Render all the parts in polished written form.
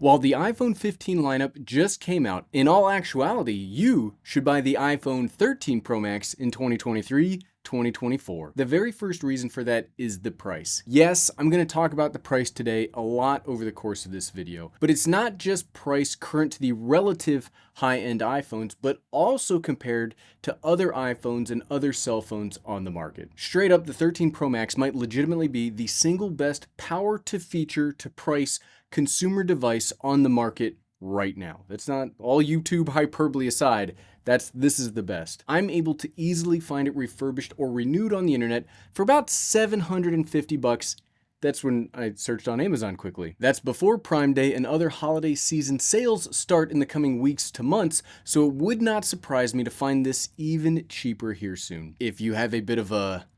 While the iPhone 15 lineup just came out, in all actuality, you should buy the iPhone 13 Pro Max in 2023-2024. The very first reason for that is the price. Yes, I'm going to talk about the price today a lot over the course of this video, but it's not just price current to the relative high-end iPhones, but also compared to other iPhones and other cell phones on the market. Straight up, the 13 Pro Max might legitimately be the single best power to feature to price consumer device on the market right now. That's not all YouTube hyperbole aside. This is the best. I'm able to easily find it refurbished or renewed on the internet for about $750. That's when I searched on Amazon quickly. That's before Prime Day and other holiday season sales start in the coming weeks to months, so it would not surprise me to find this even cheaper here soon. If you have a bit of a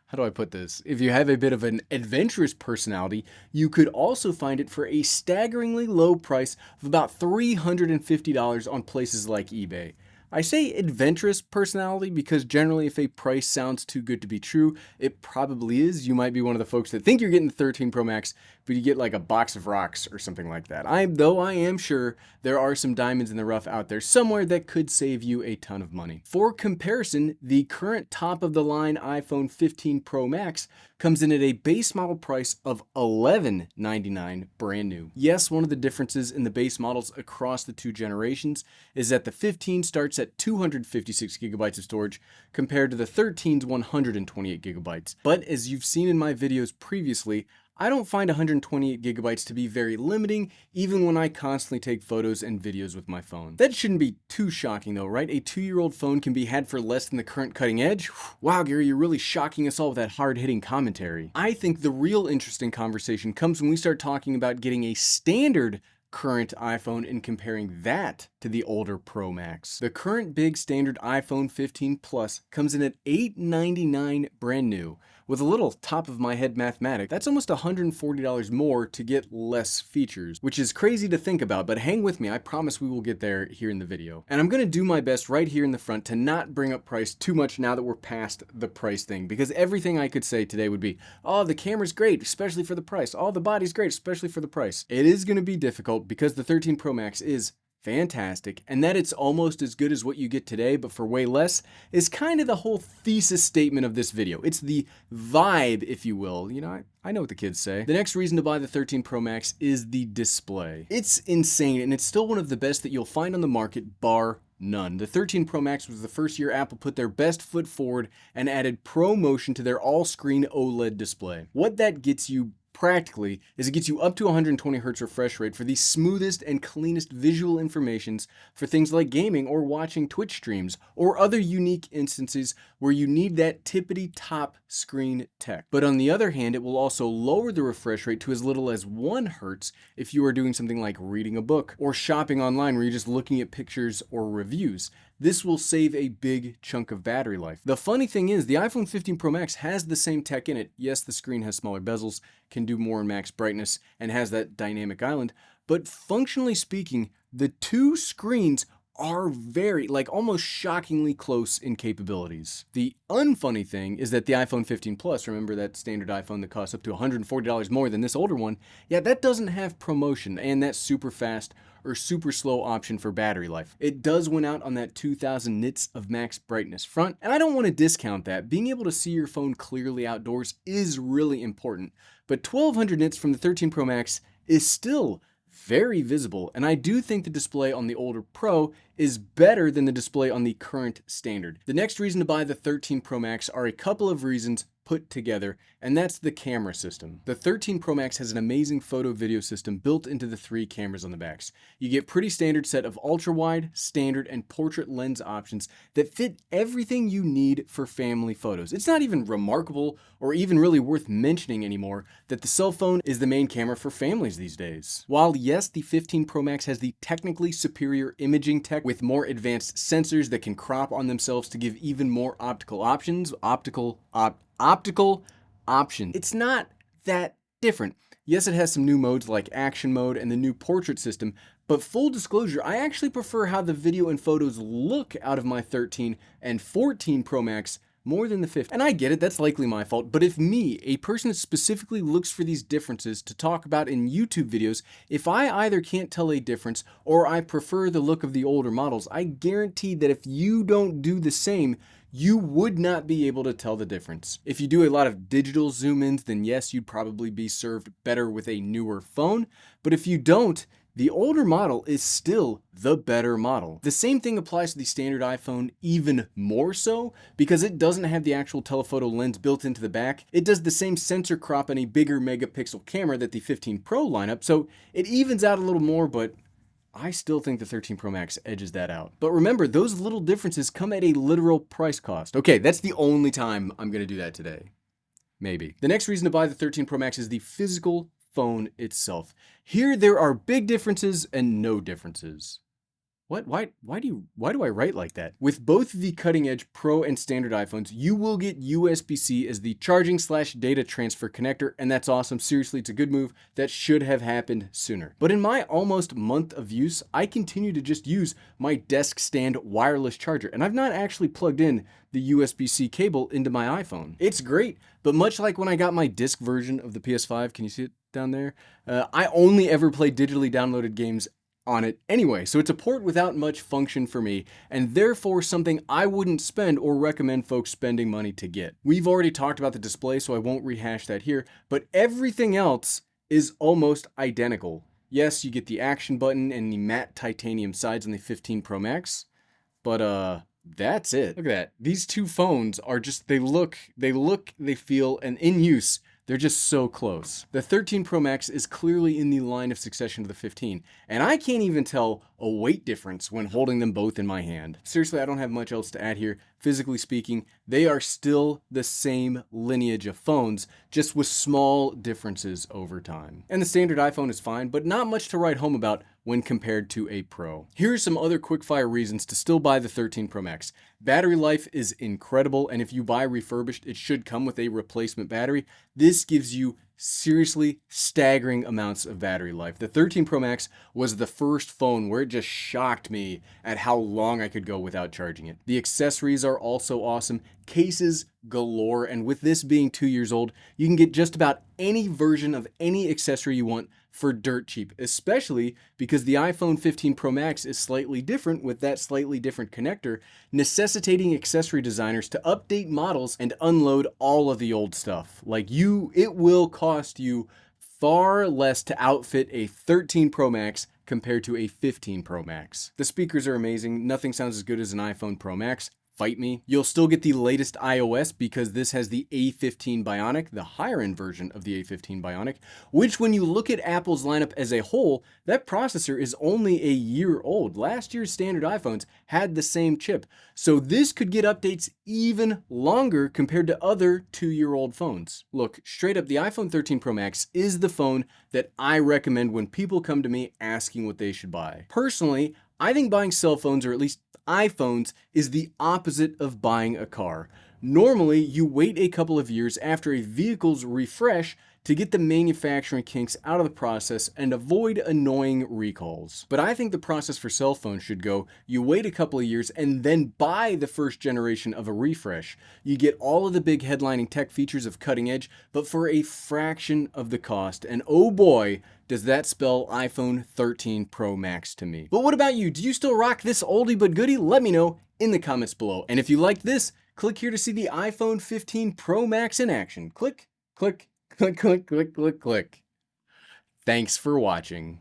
how do I put this? If you have a bit of an adventurous personality, you could also find it for a staggeringly low price of about $350 on places like eBay. I say adventurous personality because generally if a price sounds too good to be true, it probably is. You might be one of the folks that think you're getting the 13 Pro Max, but you get like a box of rocks or something like that. Though I am sure there are some diamonds in the rough out there somewhere that could save you a ton of money. For comparison, the current top of the line iPhone 15 Pro Max comes in at a base model price of $1199 brand new. Yes, one of the differences in the base models across the two generations is that the 15 starts at 256 gigabytes of storage compared to the 13's 128 gigabytes. But as you've seen in my videos previously, I don't find 128 gigabytes to be very limiting, even when I constantly take photos and videos with my phone. That shouldn't be too shocking though, right? A 2-year-old phone can be had for less than the current cutting edge? Wow, Gary, you're really shocking us all with that hard-hitting commentary. I think the real interesting conversation comes when we start talking about getting a standard current iPhone and comparing that to the older Pro Max. The current big standard iPhone 15 Plus comes in at $899 brand new. With a little top of my head mathematics, that's almost $140 more to get less features, which is crazy to think about, but hang with me, I promise we will get there here in the video. And I'm gonna do my best right here in the front to not bring up price too much now that we're past the price thing, because everything I could say today would be, oh, the camera's great, especially for the price. Oh, the body's great, especially for the price. It is gonna be difficult because the 13 Pro Max is fantastic, and that it's almost as good as what you get today, but for way less, is kind of the whole thesis statement of this video. It's the vibe, if you will. You know, I know what the kids say. The next reason to buy the 13 Pro Max is the display. It's insane, and it's still one of the best that you'll find on the market, bar none. The 13 Pro Max was the first year Apple put their best foot forward and added ProMotion to their all-screen OLED display. What that gets you practically is it gets you up to 120 Hz refresh rate for the smoothest and cleanest visual informations for things like gaming or watching Twitch streams or other unique instances where you need that tippity top screen tech. But on the other hand, it will also lower the refresh rate to as little as 1 Hz if you are doing something like reading a book or shopping online where you're just looking at pictures or reviews. This will save a big chunk of battery life. The funny thing is, the iPhone 15 Pro Max has the same tech in it. Yes, the screen has smaller bezels, can do more in max brightness, and has that dynamic island, but functionally speaking, the two screens are very, almost shockingly close in capabilities. The unfunny thing is that the iPhone 15 Plus, remember that standard iPhone that costs up to $140 more than this older one, yeah, that doesn't have ProMotion and that super fast or super slow option for battery life. It does win out on that 2000 nits of max brightness front, and I don't want to discount that. Being able to see your phone clearly outdoors is really important, but 1200 nits from the 13 Pro Max is still very visible, and I do think the display on the older Pro is better than the display on the current standard. The next reason to buy the 13 Pro Max are a couple of reasons put together, and that's the camera system. The 13 Pro Max has an amazing photo video system built into the 3 cameras on the backs. You get pretty standard set of ultra wide, standard, and portrait lens options that fit everything you need for family photos. It's not even remarkable or even really worth mentioning anymore that the cell phone is the main camera for families these days. While yes, the 15 Pro Max has the technically superior imaging tech with more advanced sensors that can crop on themselves to give even more optical options, it's not that different. Yes, it has some new modes like action mode and the new portrait system, but full disclosure, I actually prefer how the video and photos look out of my 13 and 14 Pro Max more than the 15. And I get it, that's likely my fault, but if me, a person that specifically looks for these differences to talk about in YouTube videos, if I either can't tell a difference or I prefer the look of the older models, I guarantee that if you don't do the same, you would not be able to tell the difference. If you do a lot of digital zoom-ins, then yes, you'd probably be served better with a newer phone, but if you don't, the older model is still the better model. The same thing applies to the standard iPhone, even more so, because it doesn't have the actual telephoto lens built into the back. It does the same sensor crop and a bigger megapixel camera that the 15 Pro lineup, so it evens out a little more, but I still think the 13 Pro Max edges that out. But remember, those little differences come at a literal price cost. Okay, that's the only time I'm gonna do that today. Maybe. The next reason to buy the 13 Pro Max is the physical phone itself. Here there are big differences and no differences. What? Why do I write like that? With both the cutting edge Pro and standard iPhones, you will get USB-C as the charging/data transfer connector, and that's awesome. Seriously, it's a good move that should have happened sooner. But in my almost month of use, I continue to just use my desk stand wireless charger, and I've not actually plugged in the USB-C cable into my iPhone. It's great, but much like when I got my disc version of the PS5, can you see it down there? I only ever play digitally downloaded games on it anyway, so it's a port without much function for me, and therefore something I wouldn't spend or recommend folks spending money to get. We've already talked about the display, so I won't rehash that here, but everything else is almost identical. Yes, you get the action button and the matte titanium sides on the 15 Pro Max, but that's it. Look at that. These two phones are just, they feel, and in use, they're just so close. The 13 Pro Max is clearly in the line of succession to the 15, and I can't even tell a weight difference when holding them both in my hand. Seriously, I don't have much else to add here. Physically speaking, they are still the same lineage of phones, just with small differences over time. And the standard iPhone is fine, but not much to write home about when compared to a Pro. Here are some other quickfire reasons to still buy the 13 Pro Max. Battery life is incredible, and if you buy refurbished, it should come with a replacement battery. This gives you seriously staggering amounts of battery life. The 13 Pro Max was the first phone where it just shocked me at how long I could go without charging it. The accessories are also awesome. Cases galore, and with this being 2 years old, you can get just about any version of any accessory you want for dirt cheap, especially because the iPhone 15 Pro Max is slightly different with that slightly different connector, necessitating accessory designers to update models and unload all of the old stuff. It will cost you far less to outfit a 13 Pro Max compared to a 15 Pro Max. The speakers are amazing. Nothing sounds as good as an iPhone Pro Max. Fight me. You'll still get the latest iOS because this has the A15 Bionic, the higher end version of the A15 Bionic, which when you look at Apple's lineup as a whole, that processor is only a year old. Last year's standard iPhones had the same chip. So this could get updates even longer compared to other 2-year-old phones. Look, straight up, the iPhone 13 Pro Max is the phone that I recommend when people come to me asking what they should buy. Personally, I think buying cell phones, or at least iPhones, is the opposite of buying a car. Normally, you wait a couple of years after a vehicle's refresh to get the manufacturing kinks out of the process and avoid annoying recalls. But I think the process for cell phones should go, you wait a couple of years and then buy the first generation of a refresh. You get all of the big headlining tech features of cutting edge, but for a fraction of the cost. And oh boy, does that spell iPhone 13 Pro Max to me. But what about you? Do you still rock this oldie but goodie? Let me know in the comments below. And if you like this, click here to see the iPhone 15 Pro Max in action. Click, click, click, click, click, click, click. Thanks for watching.